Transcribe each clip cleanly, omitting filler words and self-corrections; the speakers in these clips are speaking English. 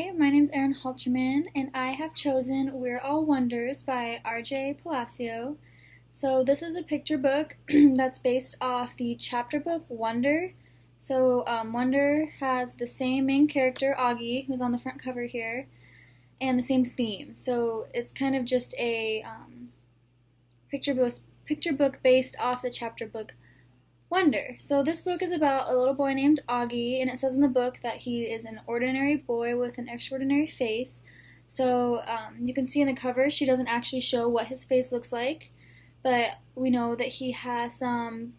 Hi, my name's Erin Halterman, and I have chosen We're All Wonders by R.J. Palacio. So, this is a picture book that's based off the chapter book Wonder. Wonder has the same main character, Augie, who's on the front cover here, and the same theme. So, it's kind of just a picture book based off the chapter book Wonder. So this book is about a little boy named Augie, and it says in the book that he is an ordinary boy with an extraordinary face. You can see in the cover she doesn't actually show what his face looks like, but we know that he has some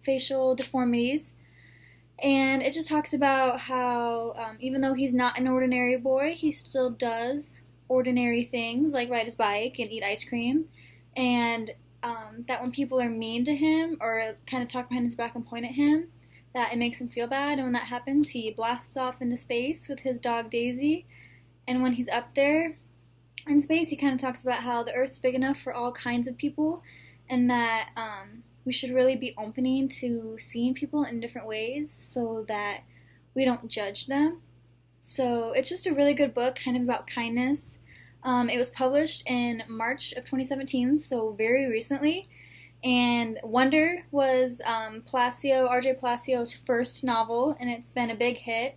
facial deformities. And it just talks about how even though he's not an ordinary boy, he still does ordinary things like ride his bike and eat ice cream. And that when people are mean to him or kind of talk behind his back and point at him, that it makes him feel bad. And when that happens, he blasts off into space with his dog Daisy. And when he's up there in space, he kind of talks about how the Earth's big enough for all kinds of people, and that we should really be opening to seeing people in different ways so that we don't judge them. So it's just a really good book, kind of about kindness. It was published in March of 2017, so very recently. And Wonder was R.J. Palacio's first novel, and it's been a big hit.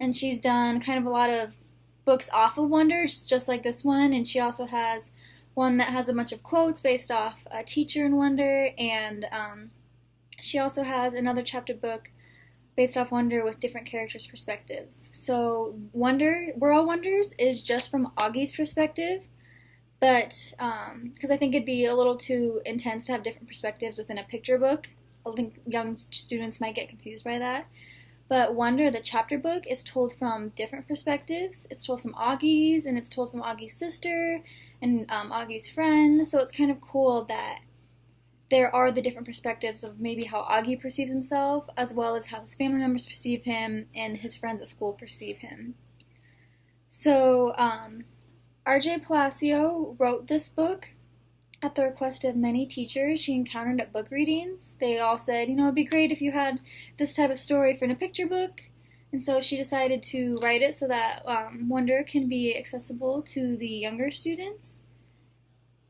And she's done kind of a lot of books off of Wonder, just like this one. And she also has one that has a bunch of quotes based off a teacher in Wonder. And she also has another chapter book based off Wonder with different characters' perspectives. So Wonder, We're All Wonders is just from Augie's perspective, but because I think it'd be a little too intense to have different perspectives within a picture book. I think young students might get confused by that. But Wonder, the chapter book, is told from different perspectives. It's told from Augie's, and it's told from Augie's sister, and Augie's friend. So it's kind of cool that there are the different perspectives of maybe how Augie perceives himself, as well as how his family members perceive him and his friends at school perceive him. So, R.J. Palacio wrote this book at the request of many teachers she encountered at book readings. They all said, it'd be great if you had this type of story for a picture book. And so she decided to write it so that Wonder can be accessible to the younger students.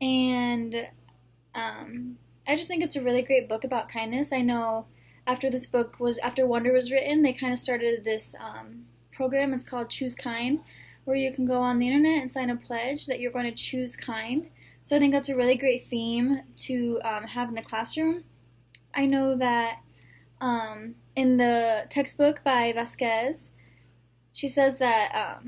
And I just think it's a really great book about kindness. I know after Wonder was written, they kind of started this program. It's called Choose Kind, where you can go on the internet and sign a pledge that you're going to choose kind. So I think that's a really great theme to have in the classroom. I know that in the textbook by Vasquez, she says that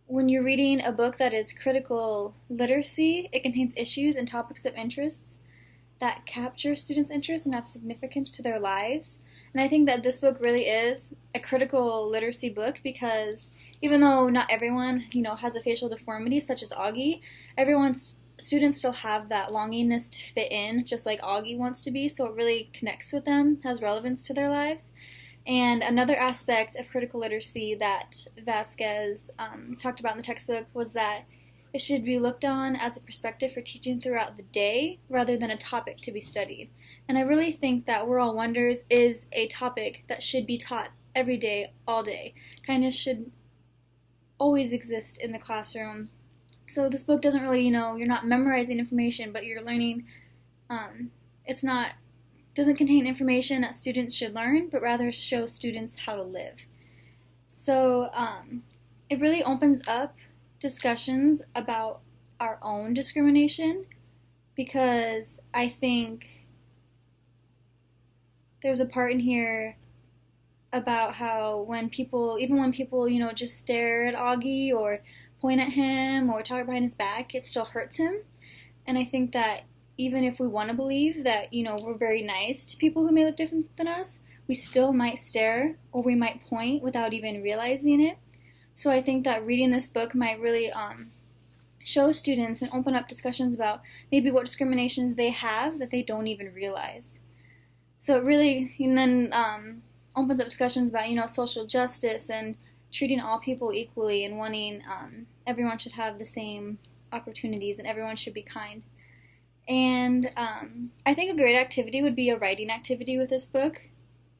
when you're reading a book that is critical literacy, it contains issues and topics of interests that capture students' interest and have significance to their lives. And I think that this book really is a critical literacy book because even though not everyone, has a facial deformity such as Augie, students still have that longingness to fit in, just like Augie wants to be, so it really connects with them, has relevance to their lives. And another aspect of critical literacy that Vasquez talked about in the textbook was that it should be looked on as a perspective for teaching throughout the day rather than a topic to be studied. And I really think that We're All Wonders is a topic that should be taught every day, all day. Kindness should always exist in the classroom. So this book doesn't really, you're not memorizing information, but you're learning. Doesn't contain information that students should learn, but rather show students how to live. So it really opens up discussions about our own discrimination, because I think there's a part in here about how when people, just stare at Augie or point at him or talk behind his back, it still hurts him. And I think that even if we want to believe that, we're very nice to people who may look different than us, we still might stare or we might point without even realizing it. So I think that reading this book might really show students and open up discussions about maybe what discriminations they have that they don't even realize. So it really opens up discussions about, social justice and treating all people equally and wanting everyone should have the same opportunities and everyone should be kind. And I think a great activity would be a writing activity with this book.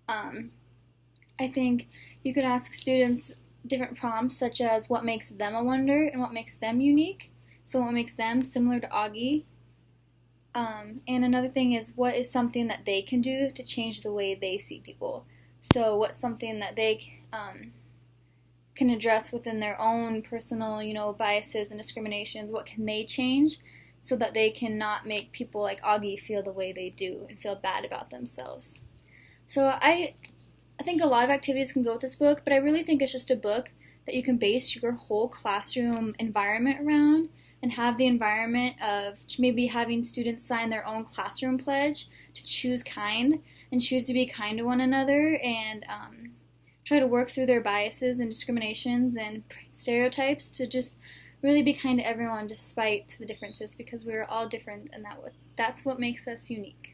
I think you could ask students different prompts, such as what makes them a wonder and what makes them unique. So what makes them similar to Augie. And another thing is, what is something that they can do to change the way they see people. So what's something that they can address within their own personal, biases and discriminations. What can they change so that they can not make people like Augie feel the way they do and feel bad about themselves. So I think a lot of activities can go with this book, but I really think it's just a book that you can base your whole classroom environment around, and have the environment of maybe having students sign their own classroom pledge to choose kind and choose to be kind to one another, and try to work through their biases and discriminations and stereotypes to just really be kind to everyone despite the differences, because we're all different, and that's what makes us unique.